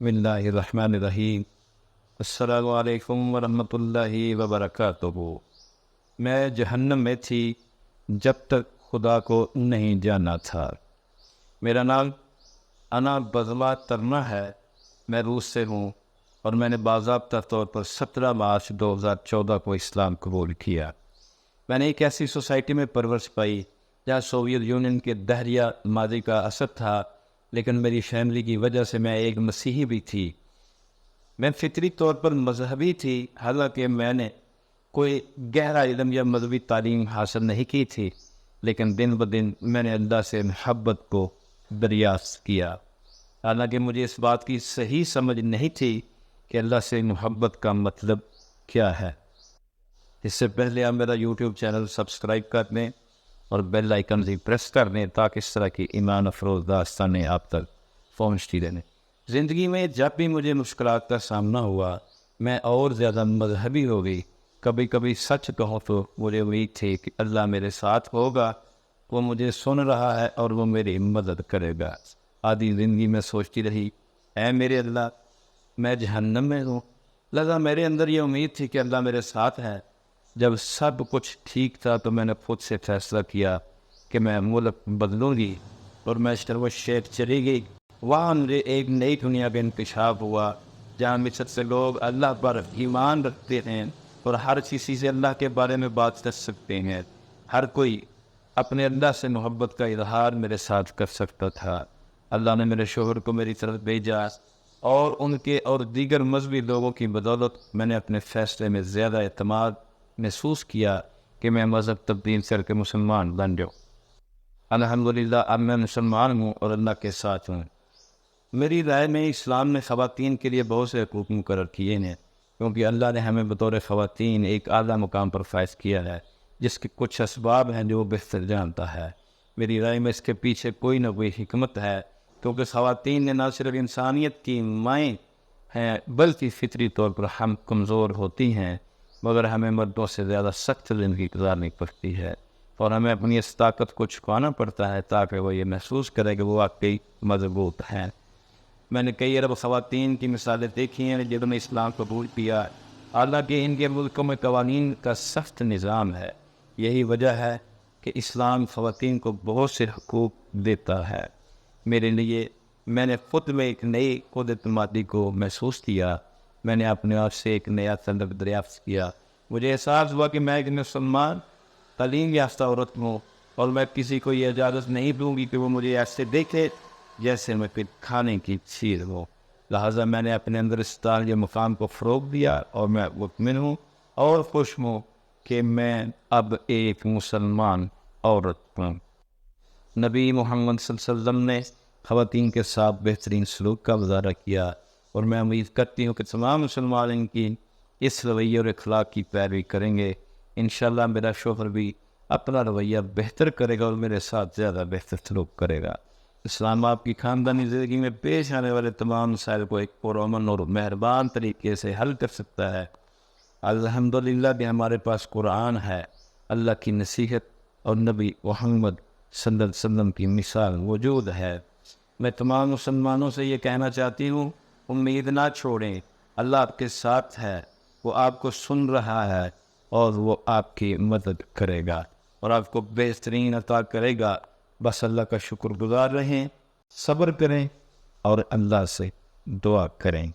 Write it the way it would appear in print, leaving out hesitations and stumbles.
بسم اللہ الرحمن الرحیم۔ السلام علیکم ورحمۃ اللہ وبرکاتہ۔ میں جہنم میں تھی جب تک خدا کو نہیں جانا تھا۔ میرا نام انا بزما ترنا ہے۔ میں روس سے ہوں اور میں نے باضابطہ طور پر 17 مارچ 2014 کو اسلام قبول کیا۔ میں نے ایک ایسی سوسائٹی میں پرورش پائی جہاں سوویت یونین کے دہریہ ماضی کا اثر تھا، لیکن میری فیملی کی وجہ سے میں ایک مسیحی بھی تھی۔ میں فطری طور پر مذہبی تھی، حالانکہ میں نے کوئی گہرا علم یا مذہبی تعلیم حاصل نہیں کی تھی، لیکن دن بدن میں نے اللہ سے محبت کو دریافت کیا۔ حالانکہ مجھے اس بات کی صحیح سمجھ نہیں تھی کہ اللہ سے محبت کا مطلب کیا ہے۔ اس سے پہلے آپ میرا یوٹیوب چینل سبسکرائب کر دیں اور بیل آئیکن بھی پریس کر دیں تاکہ اس طرح کی ایمان افروز داستانیں آپ تک پہنچتی رہیں۔ زندگی میں جب بھی مجھے مشکلات کا سامنا ہوا، میں اور زیادہ مذہبی ہو گئی۔ کبھی کبھی سچ کہوں تو مجھے امید تھی کہ اللہ میرے ساتھ ہوگا، وہ مجھے سن رہا ہے اور وہ میری مدد کرے گا۔ آدھی زندگی میں سوچتی رہی، اے میرے اللہ، میں جہنم میں ہوں، لہذا میرے اندر یہ امید تھی کہ اللہ میرے ساتھ ہے۔ جب سب کچھ ٹھیک تھا تو میں نے خود سے فیصلہ کیا کہ میں ملک بدلوں گی، اور میں شرم شیخ چلی گئی۔ وہاں مجھے ایک نئی دنیا کا انکشاف ہوا جہاں مصر سے لوگ اللہ پر ایمان رکھتے ہیں اور ہر کسی سے اللہ کے بارے میں بات کر سکتے ہیں۔ ہر کوئی اپنے اللہ سے محبت کا اظہار میرے ساتھ کر سکتا تھا۔ اللہ نے میرے شوہر کو میری طرف بھیجا اور ان کے اور دیگر مذہبی لوگوں کی بدولت میں نے اپنے فیصلے میں زیادہ اعتماد محسوس کیا کہ میں مذہب تبدیل کر کے مسلمان بن جاؤں۔ الحمدللہ اب میں مسلمان ہوں اور اللہ کے ساتھ ہوں۔ میری رائے میں اسلام نے خواتین کے لیے بہت سے حقوق مقرر کیے ہیں، کیونکہ اللہ نے ہمیں بطور خواتین ایک اعلیٰ مقام پر فائز کیا ہے، جس کے کچھ اسباب ہیں جو وہ بہتر جانتا ہے۔ میری رائے میں اس کے پیچھے کوئی نہ کوئی حکمت ہے، کیونکہ خواتین نے نہ صرف انسانیت کی مائیں ہیں بلکہ فطری طور پر ہم کمزور ہوتی ہیں، مگر ہمیں مردوں سے زیادہ سخت زندگی گزارنی پڑتی ہے، اور ہمیں اپنی اس طاقت کو چھپانا پڑتا ہے تاکہ وہ یہ محسوس کرے کہ وہ واقعی مضبوط ہیں۔ میں نے کئی عرب خواتین کی مثالیں دیکھی ہیں جنہوں نے اسلام قبول کیا، حالانکہ ان کے ملکوں میں قوانین کا سخت نظام ہے۔ یہی وجہ ہے کہ اسلام خواتین کو بہت سے حقوق دیتا ہے۔ میرے لیے میں نے خود میں ایک نئی خود اعتمادی کو محسوس کیا۔ میں نے اپنے آپ سے ایک نیا طلب دریافت کیا۔ مجھے احساس ہوا کہ میں ایک مسلمان تعلیم یافتہ عورت ہوں، اور میں کسی کو یہ اجازت نہیں دوں گی کہ وہ مجھے ایسے دیکھے جیسے میں پھر کھانے کی چیز ہو۔ لہٰذا میں نے اپنے اندر اس تعلیمی مقام کو فروغ دیا، اور میں مطمئن ہوں اور خوش ہوں کہ میں اب ایک مسلمان عورت ہوں۔ نبی محمد صلی اللہ علیہ وسلم نے خواتین کے ساتھ بہترین سلوک کا مظاہرہ کیا، اور میں امید کرتی ہوں کہ تمام مسلمان ان کی اس رویے اور اخلاق کی پیروی کریں گے۔ انشاءاللہ میرا شوہر بھی اپنا رویہ بہتر کرے گا اور میرے ساتھ زیادہ بہتر سلوک کرے گا۔ اسلام آپ کی خاندانی زندگی میں پیش آنے والے تمام مسائل کو ایک پرامن اور مہربان طریقے سے حل کر سکتا ہے۔ الحمدللہ کہ ہمارے پاس قرآن ہے، اللہ کی نصیحت اور نبی محمد صلی اللہ علیہ وسلم کی مثال موجود ہے۔ میں تمام مسلمانوں سے یہ کہنا چاہتی ہوں، امید نہ چھوڑیں، اللہ آپ کے ساتھ ہے، وہ آپ کو سن رہا ہے اور وہ آپ کی مدد کرے گا اور آپ کو بہترین عطا کرے گا۔ بس اللہ کا شکر گزار رہیں، صبر کریں اور اللہ سے دعا کریں۔